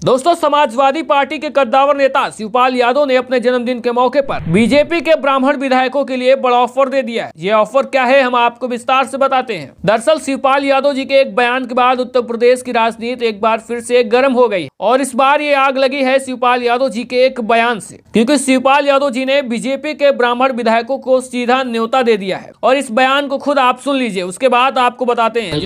दोस्तों, समाजवादी पार्टी के कद्दावर नेता शिवपाल यादव ने अपने जन्मदिन के मौके पर बीजेपी के ब्राह्मण विधायकों के लिए बड़ा ऑफर दे दिया है। ये ऑफर क्या है, हम आपको विस्तार से बताते हैं। दरअसल शिवपाल यादव जी के एक बयान के बाद उत्तर प्रदेश की राजनीति एक बार फिर से गर्म हो गई और इस बार ये आग लगी है शिवपाल यादव जी के एक बयान से, क्योंकि शिवपाल यादव जी ने बीजेपी के ब्राह्मण विधायकों को सीधा न्योता दे दिया है और इस बयान को खुद आप सुन लीजिए, उसके बाद आपको बताते हैं। मेरे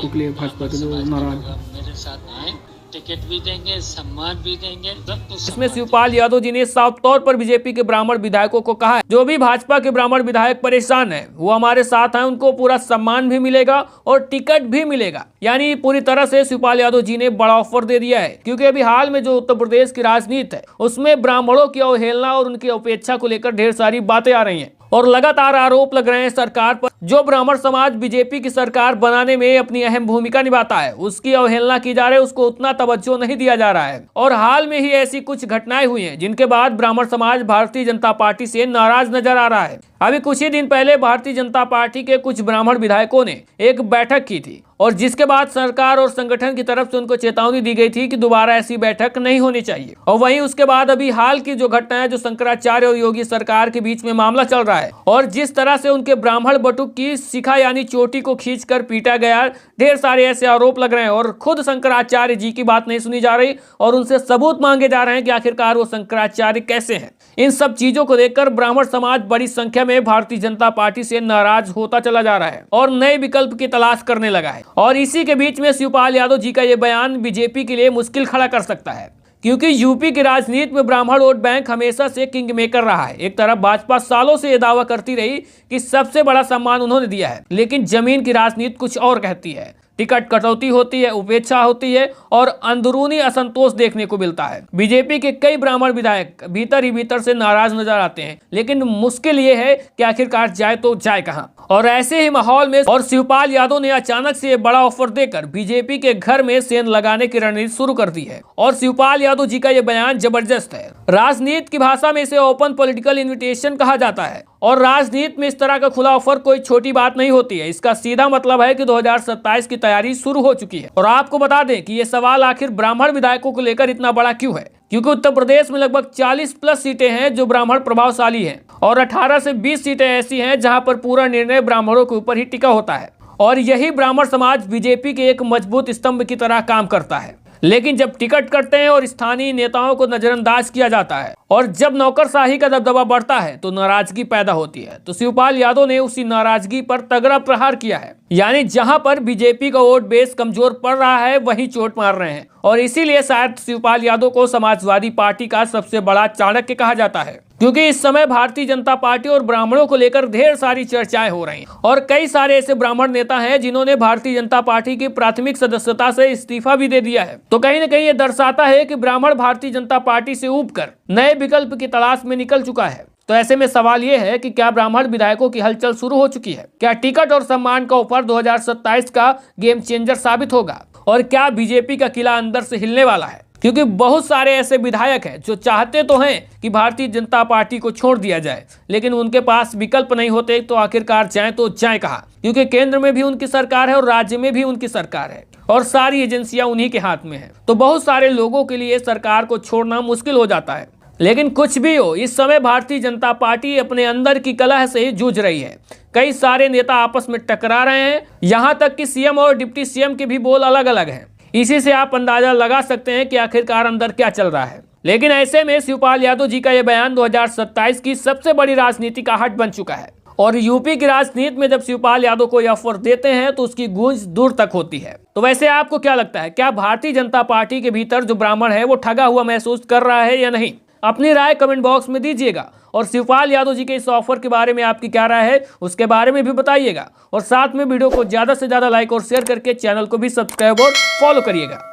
साथ आए, टिकट भी देंगे, सम्मान भी देंगे, सब कुछ। इसमें शिवपाल यादव जी ने साफ तौर पर बीजेपी के ब्राह्मण विधायकों को कहा है, जो भी भाजपा के ब्राह्मण विधायक परेशान हैं, वो हमारे साथ हैं, उनको पूरा सम्मान भी मिलेगा और टिकट भी मिलेगा। यानी पूरी तरह से शिवपाल यादव जी ने बड़ा ऑफर दे दिया है, क्योंकि अभी हाल में जो उत्तर प्रदेश की राजनीति है उसमें ब्राह्मणों की अवहेलना और उनकी उपेक्षा को लेकर ढेर सारी बातें आ रही हैं और लगातार आरोप लग रहे हैं सरकार पर। जो ब्राह्मण समाज बीजेपी की सरकार बनाने में अपनी अहम भूमिका निभाता है, उसकी अवहेलना की जा रही है, उसको उतना तवज्जो नहीं दिया जा रहा है। और हाल में ही ऐसी कुछ घटनाएं हुई हैं जिनके बाद ब्राह्मण समाज भारतीय जनता पार्टी से नाराज नजर आ रहा है। अभी कुछ ही दिन पहले भारतीय जनता पार्टी के कुछ ब्राह्मण विधायकों ने एक बैठक की थी और जिसके बाद सरकार और संगठन की तरफ से उनको चेतावनी दी गई थी कि दोबारा ऐसी बैठक नहीं होनी चाहिए। और वहीं उसके बाद अभी हाल की जो घटना है, जो शंकराचार्य और योगी सरकार के बीच में मामला चल रहा है और जिस तरह से उनके ब्राह्मण बटुक की शिखा यानी चोटी को खींचकर पीटा गया, ढेर सारे ऐसे आरोप लग रहे हैं और खुद शंकराचार्य जी की बात नहीं सुनी जा रही और उनसे सबूत मांगे जा रहे हैं कि आखिरकार वो शंकराचार्य कैसे हैं। इन सब चीजों को देखकर ब्राह्मण समाज बड़ी संख्या में भारतीय जनता पार्टी से नाराज होता चला जा रहा है और नए विकल्प की तलाश करने लगा है। और इसी के बीच में शिवपाल यादव जी का ये बयान बीजेपी के लिए मुश्किल खड़ा कर सकता है, क्योंकि यूपी की राजनीति में ब्राह्मण वोट बैंक हमेशा से किंग मेकर रहा है। एक तरफ भाजपा सालों से यह दावा करती रही कि सबसे बड़ा सम्मान उन्होंने दिया है, लेकिन जमीन की राजनीति कुछ और कहती है। टिकट कटौती होती है, उपेक्षा होती है और अंदरूनी असंतोष देखने को मिलता है। बीजेपी के कई ब्राह्मण विधायक भीतर ही भीतर से नाराज नजर आते हैं, लेकिन मुश्किल ये है कि आखिरकार जाए तो जाए कहां। और ऐसे ही माहौल में और शिवपाल यादव ने अचानक से बड़ा ऑफर देकर बीजेपी के घर में सेंध लगाने की रणनीति शुरू कर दी है और शिवपाल यादव जी का ये बयान जबरदस्त है। राजनीति की भाषा में इसे ओपन पॉलिटिकल इन्विटेशन कहा जाता है और राजनीति में इस तरह का खुला ऑफर कोई छोटी बात नहीं होती है। इसका सीधा मतलब है कि 2027 की तैयारी शुरू हो चुकी है। और आपको बता दें कि ये सवाल आखिर ब्राह्मण विधायकों को लेकर इतना बड़ा क्यों है, क्योंकि उत्तर प्रदेश में लगभग 40+ सीटें हैं जो ब्राह्मण प्रभावशाली हैं और 18 से 20 सीटें ऐसी हैं जहां पर पूरा निर्णय ब्राह्मणों के ऊपर ही टिका होता है और यही ब्राह्मण समाज बीजेपी के एक मजबूत स्तंभ की तरह काम करता है। लेकिन जब टिकट कटते हैं और स्थानीय नेताओं को नजरअंदाज किया जाता है और जब नौकरशाही का दबदबा बढ़ता है तो नाराजगी पैदा होती है। तो शिवपाल यादव ने उसी नाराजगी पर तगड़ा प्रहार किया है, यानी जहां पर बीजेपी का वोट बेस कमजोर पड़ रहा है वहीं चोट मार रहे हैं और इसीलिए शायद शिवपाल यादव को समाजवादी पार्टी का सबसे बड़ा चाणक्य कहा जाता है, क्योंकि इस समय भारतीय जनता पार्टी और ब्राह्मणों को लेकर ढेर सारी चर्चाएं हो रही हैं और कई सारे ऐसे ब्राह्मण नेता हैं जिन्होंने भारतीय जनता पार्टी की प्राथमिक सदस्यता से इस्तीफा भी दे दिया है। तो कहीं न कहीं ये दर्शाता है कि ब्राह्मण भारतीय जनता पार्टी से ऊबकर नए विकल्प की तलाश में निकल चुका है। तो ऐसे में सवाल ये है कि क्या ब्राह्मण विधायकों की हलचल शुरू हो चुकी है? क्या टिकट और सम्मान का ऑफर 2027 का गेम चेंजर साबित होगा और क्या बीजेपी का किला अंदर से हिलने वाला है? क्योंकि बहुत सारे ऐसे विधायक हैं जो चाहते तो हैं कि भारतीय जनता पार्टी को छोड़ दिया जाए, लेकिन उनके पास विकल्प नहीं होते, तो आखिरकार जाएं तो जाएं कहां, क्योंकि केंद्र में भी उनकी सरकार है और राज्य में भी उनकी सरकार है और सारी एजेंसियां उन्हीं के हाथ में है। तो बहुत सारे लोगों के लिए सरकार को छोड़ना मुश्किल हो जाता है। लेकिन कुछ भी हो, इस समय भारतीय जनता पार्टी अपने अंदर की कलह से ही जूझ रही है। कई सारे नेता आपस में टकरा रहे हैं, यहाँ तक कि सीएम और डिप्टी सीएम के भी बोल अलग अलग हैं। इसी से आप अंदाजा लगा सकते हैं कि आखिरकार अंदर क्या चल रहा है। लेकिन ऐसे में शिवपाल यादव जी का यह बयान 2027 की सबसे बड़ी राजनीति का हट बन चुका है और यूपी की राजनीति में जब शिवपाल यादव को यह ऑफर देते हैं तो उसकी गूंज दूर तक होती है। तो वैसे आपको क्या लगता है, क्या भारतीय जनता पार्टी के भीतर जो ब्राह्मण है वो ठगा हुआ महसूस कर रहा है या नहीं? अपनी राय कमेंट बॉक्स में दीजिएगा और शिवपाल यादव जी के इस ऑफर के बारे में आपकी क्या राय है उसके बारे में भी बताइएगा और साथ में वीडियो को ज़्यादा से ज़्यादा लाइक और शेयर करके चैनल को भी सब्सक्राइब और फॉलो करिएगा।